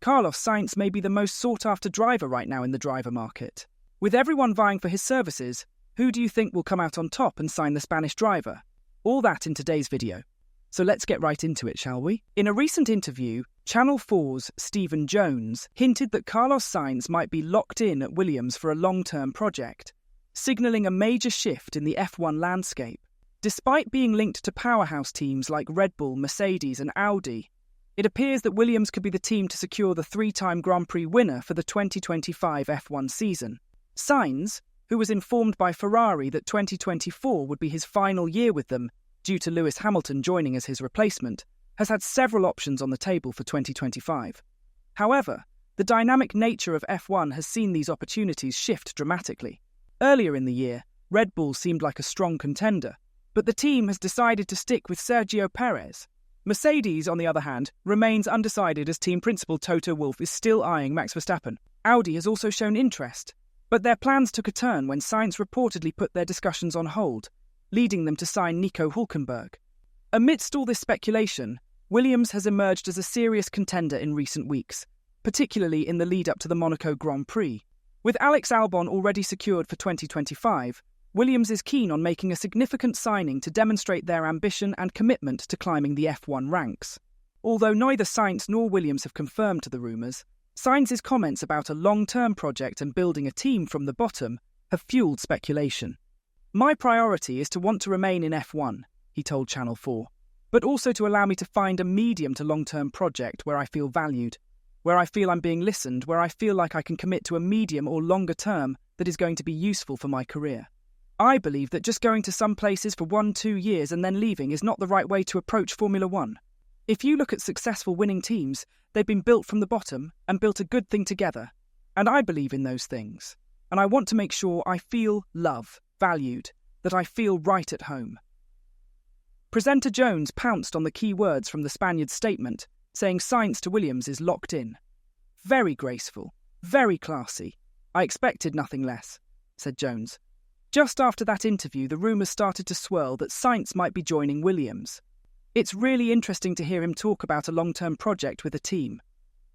Carlos Sainz may be the most sought-after driver right now in the driver market. With everyone vying for his services, who do you think will come out on top and sign the Spanish driver? All that in today's video. So let's get right into it, shall we? In a recent interview, Channel 4's Stephen Jones hinted that Carlos Sainz might be locked in at Williams for a long-term project, signalling a major shift in the F1 landscape. Despite being linked to powerhouse teams like Red Bull, Mercedes and Audi, it appears that Williams could be the team to secure the three-time Grand Prix winner for the 2025 F1 season. Sainz, who was informed by Ferrari that 2024 would be his final year with them due to Lewis Hamilton joining as his replacement, has had several options on the table for 2025. However, the dynamic nature of F1 has seen these opportunities shift dramatically. Earlier in the year, Red Bull seemed like a strong contender, but the team has decided to stick with Sergio Perez. Mercedes, on the other hand, remains undecided as team principal Toto Wolff is still eyeing Max Verstappen. Audi has also shown interest, but their plans took a turn when Sainz reportedly put their discussions on hold, leading them to sign Nico Hülkenberg. Amidst all this speculation, Williams has emerged as a serious contender in recent weeks, particularly in the lead-up to the Monaco Grand Prix. With Alex Albon already secured for 2025, Williams is keen on making a significant signing to demonstrate their ambition and commitment to climbing the F1 ranks. Although neither Sainz nor Williams have confirmed to the rumours, Sainz's comments about a long-term project and building a team from the bottom have fueled speculation. "My priority is to want to remain in F1, he told Channel 4, but also to allow me to find a medium to long-term project where I feel valued, where I feel I'm being listened, where I feel like I can commit to a medium or longer term that is going to be useful for my career. I believe that just going to some places for 1-2 years and then leaving is not the right way to approach Formula One. If you look at successful winning teams, they've been built from the bottom and built a good thing together. And I believe in those things. And I want to make sure I feel loved, valued, that I feel right at home." Presenter Jones pounced on the key words from the Spaniard's statement, saying Sainz to Williams is locked in. "Very graceful, very classy. I expected nothing less," said Jones. Just after that interview, the rumours started to swirl that Sainz might be joining Williams. It's really interesting to hear him talk about a long-term project with a team.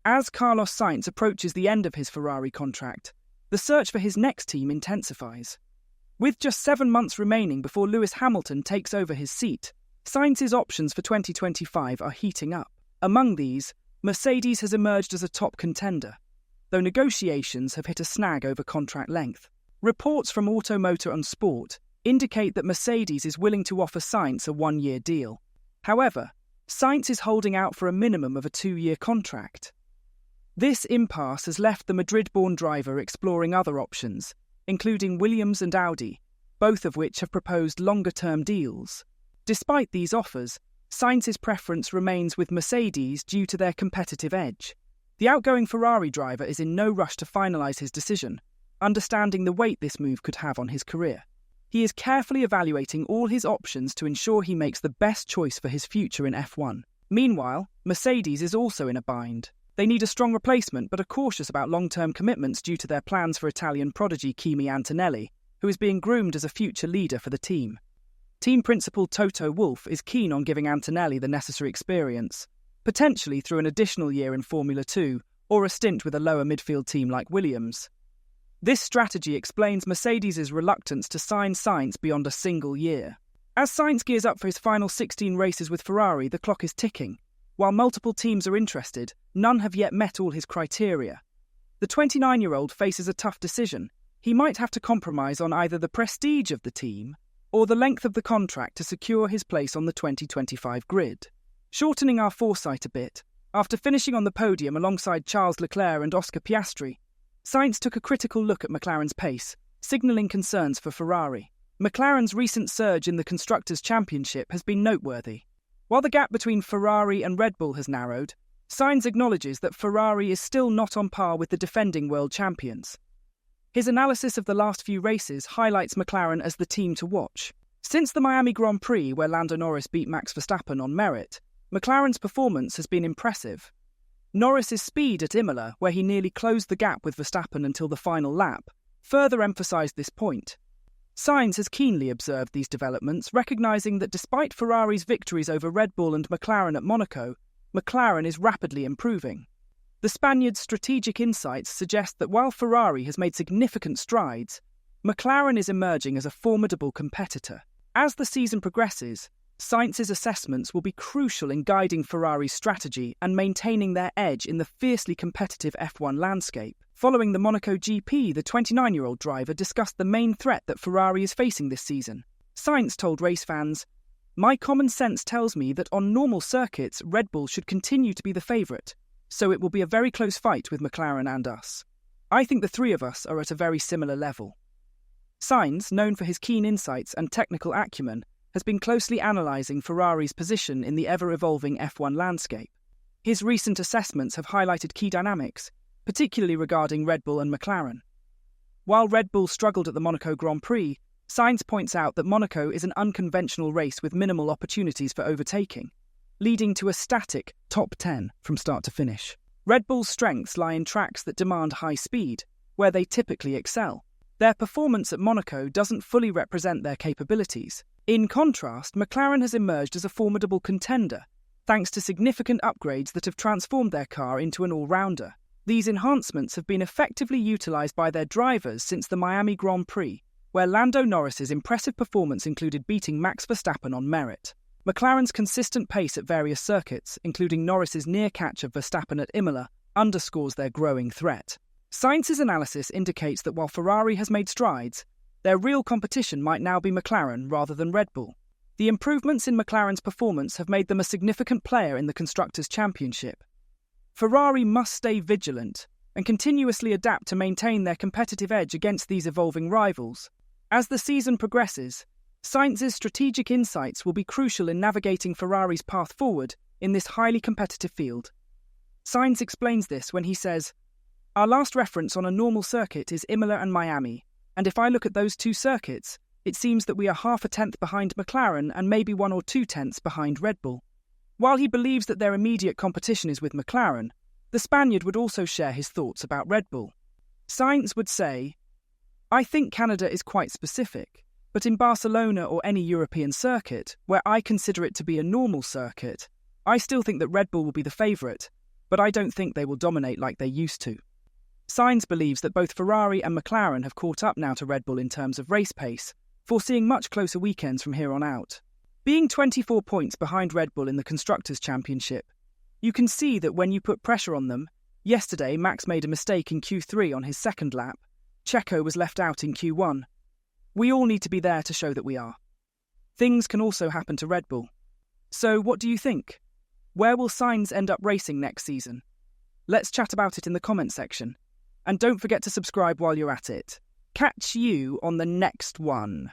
As Carlos Sainz approaches the end of his Ferrari contract, the search for his next team intensifies. With just 7 months remaining before Lewis Hamilton takes over his seat, Sainz's options for 2025 are heating up. Among these, Mercedes has emerged as a top contender, though negotiations have hit a snag over contract length. Reports from Automotor and Sport indicate that Mercedes is willing to offer Sainz a 1-year deal. However, Sainz is holding out for a minimum of a 2-year contract. This impasse has left the Madrid-born driver exploring other options, including Williams and Audi, both of which have proposed longer-term deals. Despite these offers, Sainz's preference remains with Mercedes due to their competitive edge. The outgoing Ferrari driver is in no rush to finalise his decision, understanding the weight this move could have on his career. He is carefully evaluating all his options to ensure he makes the best choice for his future in F1. Meanwhile, Mercedes is also in a bind. They need a strong replacement but are cautious about long-term commitments due to their plans for Italian prodigy Kimi Antonelli, who is being groomed as a future leader for the team. Team principal Toto Wolff is keen on giving Antonelli the necessary experience, potentially through an additional year in Formula 2 or a stint with a lower midfield team like Williams. This strategy explains Mercedes' reluctance to sign Sainz beyond a single year. As Sainz gears up for his final 16 races with Ferrari, the clock is ticking. While multiple teams are interested, none have yet met all his criteria. The 29-year-old faces a tough decision. He might have to compromise on either the prestige of the team or the length of the contract to secure his place on the 2025 grid. Shortening our foresight a bit, after finishing on the podium alongside Charles Leclerc and Oscar Piastri, Sainz took a critical look at McLaren's pace, signalling concerns for Ferrari. McLaren's recent surge in the Constructors' Championship has been noteworthy. While the gap between Ferrari and Red Bull has narrowed, Sainz acknowledges that Ferrari is still not on par with the defending world champions. His analysis of the last few races highlights McLaren as the team to watch. Since the Miami Grand Prix, where Lando Norris beat Max Verstappen on merit, McLaren's performance has been impressive. Norris's speed at Imola, where he nearly closed the gap with Verstappen until the final lap, further emphasised this point. Sainz has keenly observed these developments, recognising that despite Ferrari's victories over Red Bull and McLaren at Monaco, McLaren is rapidly improving. The Spaniard's strategic insights suggest that while Ferrari has made significant strides, McLaren is emerging as a formidable competitor. As the season progresses, Sainz's assessments will be crucial in guiding Ferrari's strategy and maintaining their edge in the fiercely competitive F1 landscape. Following the Monaco GP, the 29-year-old driver discussed the main threat that Ferrari is facing this season. Sainz told race fans, "My common sense tells me that on normal circuits, Red Bull should continue to be the favourite, so it will be a very close fight with McLaren and us. I think the three of us are at a very similar level." Sainz, known for his keen insights and technical acumen, has been closely analysing Ferrari's position in the ever-evolving F1 landscape. His recent assessments have highlighted key dynamics, particularly regarding Red Bull and McLaren. While Red Bull struggled at the Monaco Grand Prix, Sainz points out that Monaco is an unconventional race with minimal opportunities for overtaking, leading to a static top 10 from start to finish. Red Bull's strengths lie in tracks that demand high speed, where they typically excel. Their performance at Monaco doesn't fully represent their capabilities. In contrast, McLaren has emerged as a formidable contender, thanks to significant upgrades that have transformed their car into an all-rounder. These enhancements have been effectively utilised by their drivers since the Miami Grand Prix, where Lando Norris's impressive performance included beating Max Verstappen on merit. McLaren's consistent pace at various circuits, including Norris's near catch of Verstappen at Imola, underscores their growing threat. Sainz's analysis indicates that while Ferrari has made strides, their real competition might now be McLaren rather than Red Bull. The improvements in McLaren's performance have made them a significant player in the Constructors' Championship. Ferrari must stay vigilant and continuously adapt to maintain their competitive edge against these evolving rivals. As the season progresses, Sainz's strategic insights will be crucial in navigating Ferrari's path forward in this highly competitive field. Sainz explains this when he says, "Our last reference on a normal circuit is Imola and Miami, and if I look at those two circuits, it seems that we are half a tenth behind McLaren and maybe 1 or 2 tenths behind Red Bull." While he believes that their immediate competition is with McLaren, the Spaniard would also share his thoughts about Red Bull. Sainz would say, "I think Canada is quite specific, but in Barcelona or any European circuit, where I consider it to be a normal circuit, I still think that Red Bull will be the favourite, but I don't think they will dominate like they used to." Sainz believes that both Ferrari and McLaren have caught up now to Red Bull in terms of race pace, foreseeing much closer weekends from here on out. Being 24 points behind Red Bull in the Constructors' Championship, you can see that when you put pressure on them, yesterday Max made a mistake in Q3 on his second lap, Checo was left out in Q1. We all need to be there to show that we are. Things can also happen to Red Bull. So what do you think? Where will Sainz end up racing next season? Let's chat about it in the comment section. And don't forget to subscribe while you're at it. Catch you on the next one.